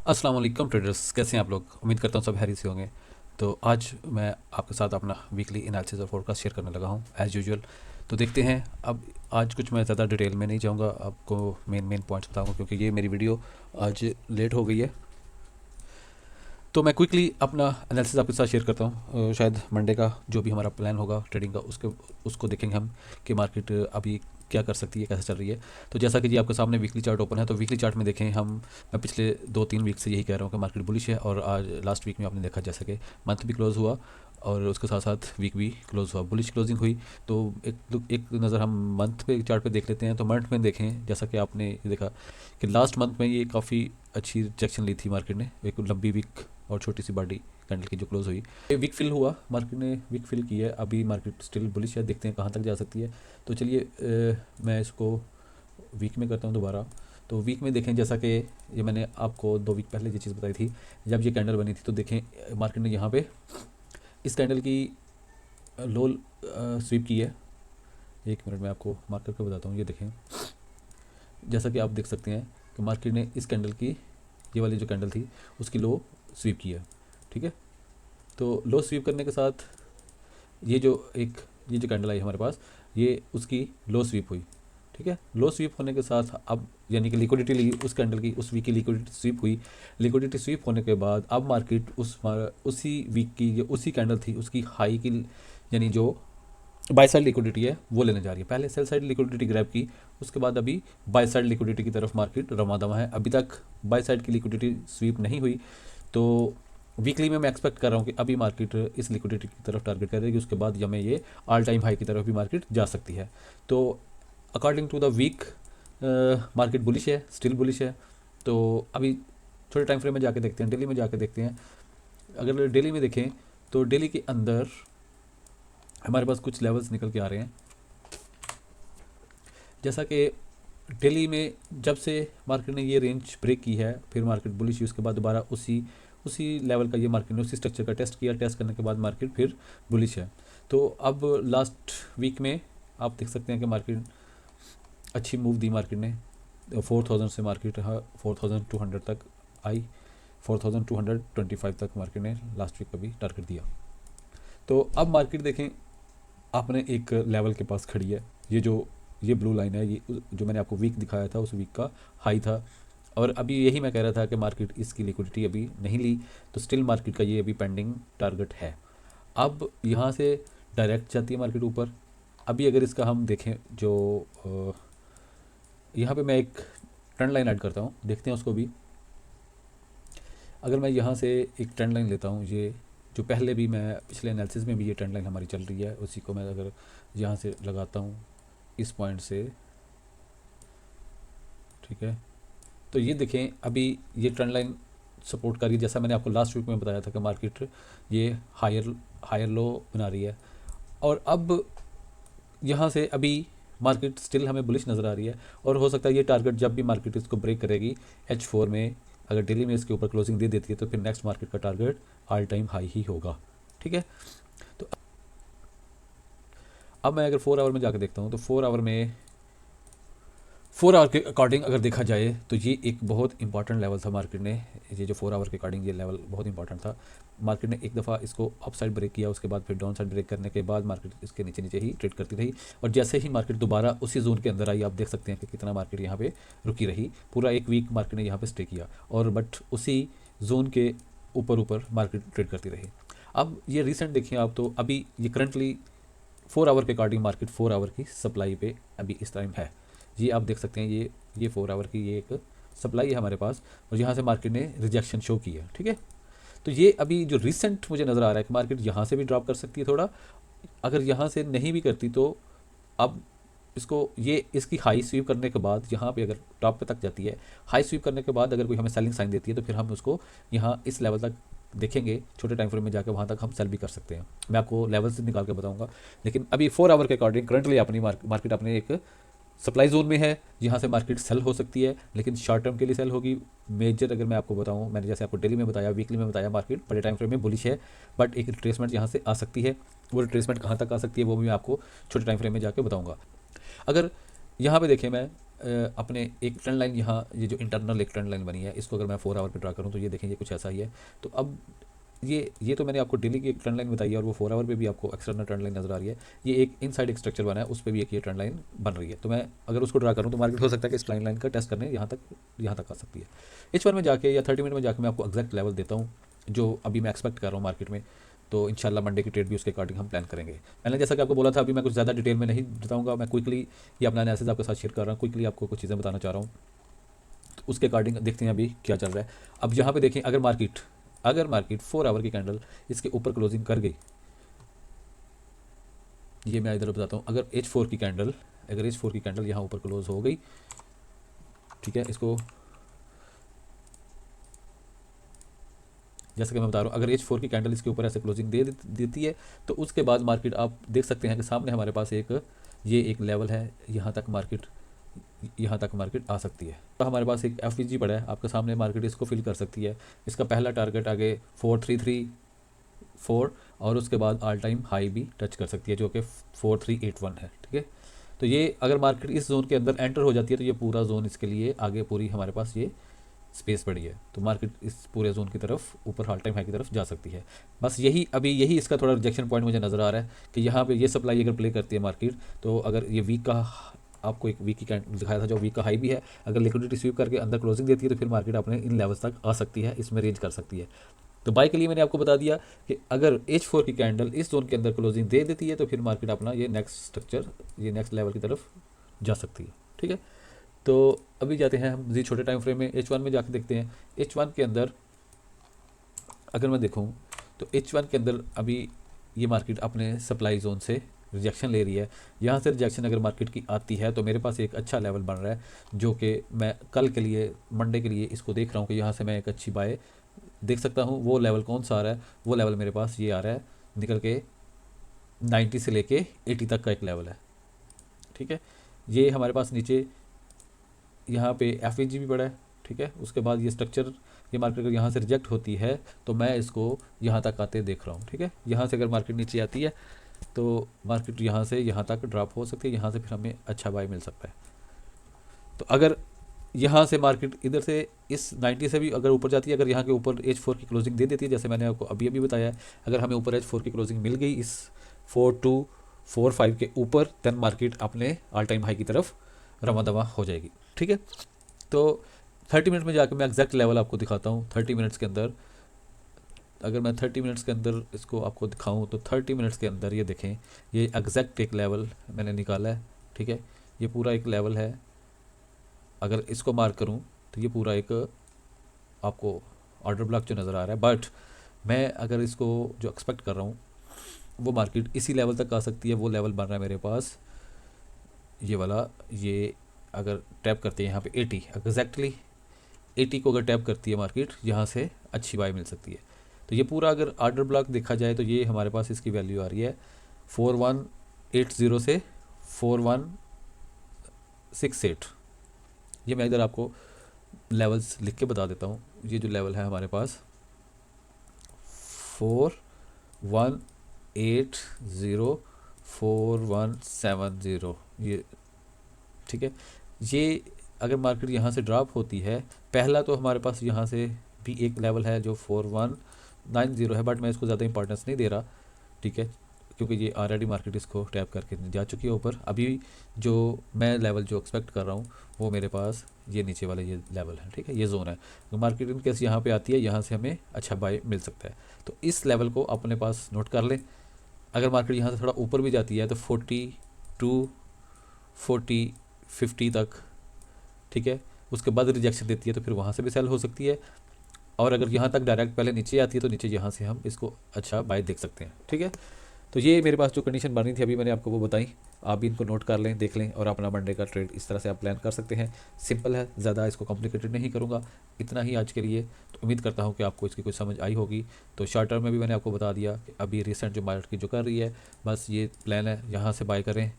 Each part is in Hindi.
अस्सलाम वालेकुम ट्रेडर्स, कैसे हैं आप लोग। उम्मीद करता हूँ सब हैरी से होंगे। तो आज मैं आपके साथ अपना वीकली एनालिसिस और फोरकास्ट शेयर करने लगा हूँ एज़ यूजुअल। तो देखते हैं। अब आज कुछ मैं ज़्यादा डिटेल में नहीं जाऊँगा, आपको मेन पॉइंट्स बताऊँगा क्योंकि ये मेरी वीडियो आज लेट हो गई है। तो मैं क्विकली अपना एनालिसिस आपके साथ शेयर करता हूँ। शायद मंडे का जो भी हमारा प्लान होगा ट्रेडिंग का उसको देखेंगे हम कि मार्केट अभी क्या कर सकती है, कैसे चल रही है। तो जैसा कि जी आपके सामने वीकली चार्ट ओपन है, तो वीकली चार्ट में देखें हम, मैं पिछले 2-3 वीक से यही कह रहा हूँ कि मार्केट बुलिश है। और आज लास्ट वीक में आपने देखा जैसा कि मंथ भी क्लोज हुआ और उसके साथ साथ वीक भी क्लोज हुआ, बुलिश क्लोजिंग हुई। तो एक नज़र हम मंथ पे चार्ट पे देख लेते हैं। तो मंथ में देखें जैसा कि आपने देखा कि लास्ट मंथ में ये काफ़ी अच्छी रिजेक्शन ली थी मार्केट ने, एक लंबी वीक और छोटी सी बॉडी कैंडल की जो क्लोज हुई। ये वीक फिल हुआ, मार्केट ने वीक फिल की है। अभी मार्केट स्टिल बुलिश है, देखते हैं कहाँ तक जा सकती है। तो चलिए मैं इसको वीक में करता हूँ दोबारा। तो वीक में देखें जैसा कि ये मैंने आपको 2 वीक पहले ये चीज़ बताई थी, जब ये कैंडल बनी थी। तो देखें मार्केट ने यहाँ पे इस कैंडल की लो स्वीप की है। 1 मिनट में आपको मार्क करके बताता हूँ। ये देखें जैसा कि आप देख सकते हैं कि मार्केट ने इस कैंडल की, ये वाली जो कैंडल थी उसकी लो स्वीप की है। ठीक है, तो लो स्वीप करने के साथ ये जो कैंडल आई हमारे पास, ये उसकी लो स्वीप हुई। ठीक है, लो स्वीप होने के साथ अब यानी कि लिक्विडिटी ली उस कैंडल की, उस वीक की लिक्विडिटी स्वीप हुई। लिक्विडिटी स्वीप होने के बाद अब मार्केट उसी वीक की जो उसी कैंडल थी उसकी हाई की, यानी जो बाय साइड लिक्विडिटी है वो लेने जा रही है। पहले सेल साइड लिक्विडिटी ग्रैब की, उसके बाद अभी बाय साइड लिक्विडिटी की तरफ मार्केट रवाना है। अभी तक बाय साइड की लिक्विडिटी स्वीप नहीं हुई। तो वीकली में मैं एक्सपेक्ट कर रहा हूँ कि अभी मार्केट इस लिक्विडिटी की तरफ टारगेट करेगी, उसके बाद हमें ये ऑल टाइम हाई की तरफ भी मार्केट जा सकती है। तो according to the week market bullish है, स्टिल बुलिश है। तो अभी छोटे टाइम फ्रेम में जाके देखते हैं, डेली में जाके देखते हैं। अगर डेली में देखें तो डेली के अंदर हमारे पास कुछ लेवल्स निकल के आ रहे हैं। जैसा कि डेली में जब से मार्केट ने ये रेंज ब्रेक की है, फिर मार्केट बुलिश हुई, उसके बाद दोबारा उसी उसी लेवल का ये मार्केट ने उसी स्ट्रक्चर का टेस्ट किया। टेस्ट करने के बाद मार्केट फिर बुलिश है। तो अब लास्ट वीक में आप देख सकते हैं कि मार्केट अच्छी मूव दी मार्केट ने। 4000 से मार्केट 4200 तक आई, 4225 तक मार्केट ने लास्ट वीक का भी टारगेट दिया। तो अब मार्केट देखें आपने एक लेवल के पास खड़ी है। ये ब्लू लाइन है, ये जो मैंने आपको वीक दिखाया था उस वीक का हाई था। और अभी यही मैं कह रहा था कि मार्केट इसकी लिक्विडिटी अभी नहीं ली, तो स्टिल मार्केट का ये अभी पेंडिंग टारगेट है। अब यहाँ से डायरेक्ट जाती है मार्केट ऊपर। अभी अगर इसका हम देखें जो यहाँ पे मैं एक ट्रेंड लाइन ऐड करता हूँ, देखते हैं उसको भी। अगर मैं यहाँ से एक ट्रेंड लाइन लेता हूँ, ये जो पहले भी मैं पिछले एनालिसिस में भी ये ट्रेंड लाइन हमारी चल रही है, उसी को मैं अगर यहाँ से लगाता हूँ इस पॉइंट से, ठीक है, तो ये देखें अभी ये ट्रेंड लाइन सपोर्ट कर रही है। जैसा मैंने आपको लास्ट वीक में बताया था कि मार्केट ये हायर लो बना रही है। और अब यहाँ से अभी मार्केट स्टिल हमें बुलिश नज़र आ रही है। और हो सकता है ये टारगेट जब भी मार्केट इसको ब्रेक करेगी H4 में, अगर डेली में इसके ऊपर क्लोजिंग दे देती है, तो फिर नेक्स्ट मार्केट का टारगेट ऑल टाइम हाई ही होगा। ठीक है, तो अब मैं अगर 4 आवर में जाकर देखता हूँ, तो 4 आवर के अकॉर्डिंग अगर देखा जाए तो ये एक बहुत इंपॉर्टेंट लेवल था मार्केट ने। ये जो 4 आवर के अकॉर्डिंग ये लेवल बहुत इंपॉर्टेंट था। मार्केट ने एक दफ़ा इसको अप साइड ब्रेक किया, उसके बाद फिर डाउन साइड ब्रेक करने के बाद मार्केट इसके नीचे नीचे ही ट्रेड करती रही। और जैसे ही मार्केट दोबारा उसी जोन के अंदर आई, आप देख सकते हैं कि कितना मार्केट यहाँ पे रुकी रही। पूरा एक वीक मार्केट ने यहाँ पे स्टे किया और बट उसी जोन के ऊपर मार्केट ट्रेड करती रही। अब ये रिसेंट देखिए आप, तो अभी ये करंटली 4 आवर के अकॉर्डिंग मार्केट 4 आवर की सप्लाई पे अभी इस टाइम है। ये आप देख सकते हैं, ये 4 आवर की ये एक सप्लाई है हमारे पास, और यहाँ से मार्केट ने रिजेक्शन शो की है। ठीक है, तो ये अभी जो रिसेंट मुझे नज़र आ रहा है कि मार्केट यहाँ से भी ड्रॉप कर सकती है थोड़ा। अगर यहाँ से नहीं भी करती तो अब इसको ये इसकी हाई स्वीप करने के बाद यहाँ पे अगर टॉप पे तक जाती है, हाई स्वीप करने के बाद अगर कोई हमें सेलिंग साइन देती है, तो फिर हम उसको यहाँ इस लेवल तक देखेंगे, छोटे टाइम फ्रेम में जाकर वहाँ तक हम सेल भी कर सकते हैं। मैं आपको लेवल से निकाल के बताऊंगा। लेकिन अभी 4 आवर के अकॉर्डिंग करंटली अपनी मार्केट अपने एक सप्लाई जोन में है, यहाँ से मार्केट सेल हो सकती है, लेकिन शॉर्ट टर्म के लिए सेल होगी। मेजर अगर मैं आपको बताऊँ, मैंने जैसे आपको डेली में बताया, वीकली में बताया, मार्केट बड़े टाइम फ्रेम में बुलिश है, बट एक रिट्रेसमेंट यहाँ से आ सकती है। वो रिट्रेसमेंट कहाँ तक आ सकती है वो भी मैं आपको छोटे टाइम फ्रेम में जाके बताऊँगा। अगर यहाँ पे देखें मैं अपने एक ट्रेंड लाइन यहाँ, ये जो इंटरनल एक ट्रेंड लाइन बनी है, इसको अगर मैं 4 आवर पे ड्रा करूँ तो ये देखें, ये कुछ ऐसा ही है। तो अब ये तो मैंने आपको डेली की एक ट्रेंड लाइन बताई है, और वो 4 आवर पे भी आपको एक्सटर्नल ट्रेंड लाइन नज़र आ रही है। ये एक इनसाइड एक स्ट्रक्चर बना है, उस पर भी एक ये ट्रेंड लाइन बन रही है। तो मैं अगर उसको ड्रा करूँ तो मार्केट हो सकता है कि इस ट्रेंड लाइन का टेस्ट करने यहाँ तक आ सकती है। H1 में जाके या 30 मिनट में जाके मैं आपको एग्जैक्ट लेवल देता हूँ जो अभी मैं एक्सपेक्ट कर रहा हूँ मार्केट में। तो इंशाल्लाह मंडे की ट्रेड भी उसके अकॉर्डिंग हम प्लान करेंगे। मैंने जैसा कि आपको बोला था, अभी मैं कुछ ज़्यादा डिटेल में नहीं बताऊँगा, मैं क्विकली ये अपना एनालिसिस आपके साथ शेयर कर रहा हूँ, क्विकली आपको कुछ चीज़ें बताना चाह रहा हूँ। तो उसके अकॉर्डिंग देखते हैं अभी क्या चल रहा है। अब यहाँ पे देखें, अगर मार्केट 4 आवर की कैंडल इसके ऊपर क्लोजिंग कर गई, ये मैं इधर बताता हूँ। अगर H4 की कैंडल यहाँ ऊपर क्लोज हो गई, ठीक है, इसको जैसे कि मैं बता रहा हूँ, अगर H4 की कैंडल इसके ऊपर ऐसे क्लोजिंग देती है तो उसके बाद मार्केट आप देख सकते हैं कि सामने हमारे पास ये एक लेवल है, यहाँ तक मार्केट आ सकती है। तो हमारे पास एक FVG पड़ा है आपके सामने, मार्केट इसको फिल कर सकती है। इसका पहला टारगेट आगे 4334, और उसके बाद ऑल टाइम हाई भी टच कर सकती है जो कि 4381 है, ठीक है। तो ये अगर मार्केट इस जोन के अंदर एंटर हो जाती है तो ये पूरा जोन इसके लिए आगे पूरी हमारे पास ये स्पेस पड़ी है, तो मार्केट इस पूरे जोन की तरफ ऊपर ऑल टाइम हाई की तरफ जा सकती है। बस यही इसका थोड़ा रिजेक्शन पॉइंट मुझे नज़र आ रहा है कि यहाँ पे ये सप्लाई अगर प्ले करती है मार्केट, तो अगर ये वीक का, आपको एक वीक की कैंडल दिखाया था जो वीक का हाई भी है, अगर लिक्विडिटी स्वीप करके अंदर क्लोजिंग देती है तो फिर मार्केट अपने इन लेवल्स तक आ सकती है, इसमें रेंज कर सकती है। तो बाय के लिए मैंने आपको बता दिया कि अगर H4 की कैंडल इस जोन के अंदर क्लोजिंग दे देती है तो फिर मार्केट अपना ये नेक्स्ट लेवल की तरफ जा सकती है, ठीक है। तो अभी जाते हैं हम जी छोटे टाइम फ्रेम में, H1 में जाके देखते हैं। H1 के अंदर अगर मैं देखूं तो H1 के अंदर अभी ये मार्केट अपने सप्लाई जोन से रिजेक्शन ले रही है। यहाँ से रिजेक्शन अगर मार्केट की आती है तो मेरे पास एक अच्छा लेवल बन रहा है, जो कि मैं कल के लिए, मंडे के लिए इसको देख रहा हूँ कि यहाँ से मैं एक अच्छी बाय देख सकता हूँ। वो लेवल कौन सा आ रहा है? वो लेवल मेरे पास ये आ रहा है निकल के 90 से लेके 80 तक का एक लेवल है, ठीक है। ये हमारे पास नीचे यहाँ पे FVG भी पड़ा है, ठीक है। उसके बाद ये स्ट्रक्चर, ये मार्केट अगर यहाँ से रिजेक्ट होती है तो मैं इसको यहाँ तक आते देख रहा हूँ, ठीक है। यहाँ से अगर मार्केट नीचे आती है तो मार्केट यहाँ से यहाँ तक ड्रॉप हो सकती है, यहाँ से फिर हमें अच्छा बाय मिल सकता है। तो अगर यहाँ से मार्केट इधर से इस 90 से भी अगर ऊपर जाती है, अगर यहाँ के ऊपर H4 की क्लोजिंग दे देती है, जैसे मैंने आपको अभी बताया है, अगर हमें ऊपर H4 की क्लोजिंग मिल गई इस 4245 के ऊपर, देन मार्केट अपने ऑल टाइम हाई की तरफ रवा दवा हो जाएगी, ठीक है। तो 30 मिनट में जाकर मैं एग्जैक्ट लेवल आपको दिखाता हूँ। 30 मिनट्स के अंदर अगर मैं 30 मिनट्स के अंदर इसको आपको दिखाऊँ तो 30 मिनट्स के अंदर ये देखें, ये एग्जैक्ट एक लेवल मैंने निकाला है, ठीक है। ये पूरा एक लेवल है, अगर इसको मार्क करूं तो ये पूरा एक आपको ऑर्डर ब्लॉक जो नज़र आ रहा है। बट मैं अगर इसको जो एक्सपेक्ट कर रहा हूँ वो मार्केट इसी लेवल तक आ सकती है। वो लेवल बन रहा है मेरे पास ये वाला, ये अगर टैप करते हैं यहाँ पे 80, एग्जैक्टली 80 को अगर टैप करती है मार्केट, यहाँ से अच्छी बाय मिल सकती है। तो ये पूरा अगर ऑर्डर ब्लॉक देखा जाए तो ये हमारे पास इसकी वैल्यू आ रही है 4180 से 4168। ये मैं इधर आपको लेवल्स लिख के बता देता हूँ। ये जो लेवल है हमारे पास 4180 4170, ये ठीक है। ये अगर मार्केट यहाँ से ड्रॉप होती है, पहला तो हमारे पास यहाँ से भी एक लेवल है जो 4190 है, बट मैं इसको ज़्यादा इंपॉर्टेंस नहीं दे रहा, ठीक है, क्योंकि ये ऑलरेडी मार्केट इसको टैप करके जा चुकी है ऊपर। अभी जो मैं लेवल जो एक्सपेक्ट कर रहा हूँ वो मेरे पास ये नीचे वाला ये लेवल है, ठीक है, ये जोन है। तो मार्केट इन केस यहाँ पे आती है, यहाँ से हमें अच्छा बाय मिल सकता है। तो इस लेवल को अपने पास नोट कर लें। अगर मार्केट यहाँ से थोड़ा ऊपर भी जाती है तो 42 40 50 तक, ठीक है, उसके बाद रिजेक्शन देती है तो फिर वहाँ से भी सेल हो सकती है। और अगर यहाँ तक डायरेक्ट पहले नीचे आती है तो नीचे यहाँ से हम इसको अच्छा बाय देख सकते हैं, ठीक है। तो ये मेरे पास जो कंडीशन बनी थी अभी मैंने आपको वो बताई, आप भी इनको नोट कर लें, देख लें, और अपना मंडे का ट्रेड इस तरह से आप प्लान कर सकते हैं। सिंपल है, ज़्यादा इसको कॉम्प्लिकेटेड नहीं करूँगा, इतना ही आज के लिए। तो उम्मीद करता हूँ कि आपको इसकी कुछ समझ आई होगी। तो शॉर्ट टर्म में भी मैंने आपको बता दिया कि अभी रिसेंट जो मार्केट की जो कर रही है, बस ये प्लान है, यहाँ से बाय करें,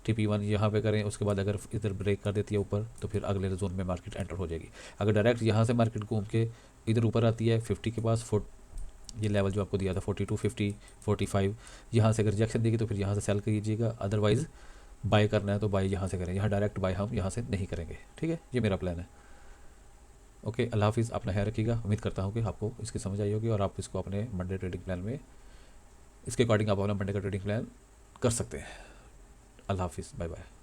TP1 यहाँ पे करें, उसके बाद अगर इधर ब्रेक कर देती है ऊपर तो फिर अगले जोन में मार्केट एंटर हो जाएगी। अगर डायरेक्ट यहाँ से मार्केट घूम के इधर ऊपर आती है 50 के पास, ये लेवल जो आपको दिया था 42 50 45, यहाँ से अगर रिजेक्शन देगी तो फिर यहाँ से सेल कीजिएगा। अदरवाइज़ बाय करना है तो बाय यहाँ से करें, यहाँ डायरेक्ट बाय हम यहाँ से नहीं करेंगे। ठीक है, ये मेरा प्लान है। ओके, अल्लाह हाफिज़, अपना ख्याल रखिएगा। उम्मीद करता हूँ कि आपको इसकी समझ आई होगी और आप इसको अपने मंडे ट्रेडिंग प्लान में, इसके अकॉर्डिंग आप अपना मंडे का ट्रेडिंग प्लान कर सकते हैं। अल्लाह हाफिज़, बाय बाय।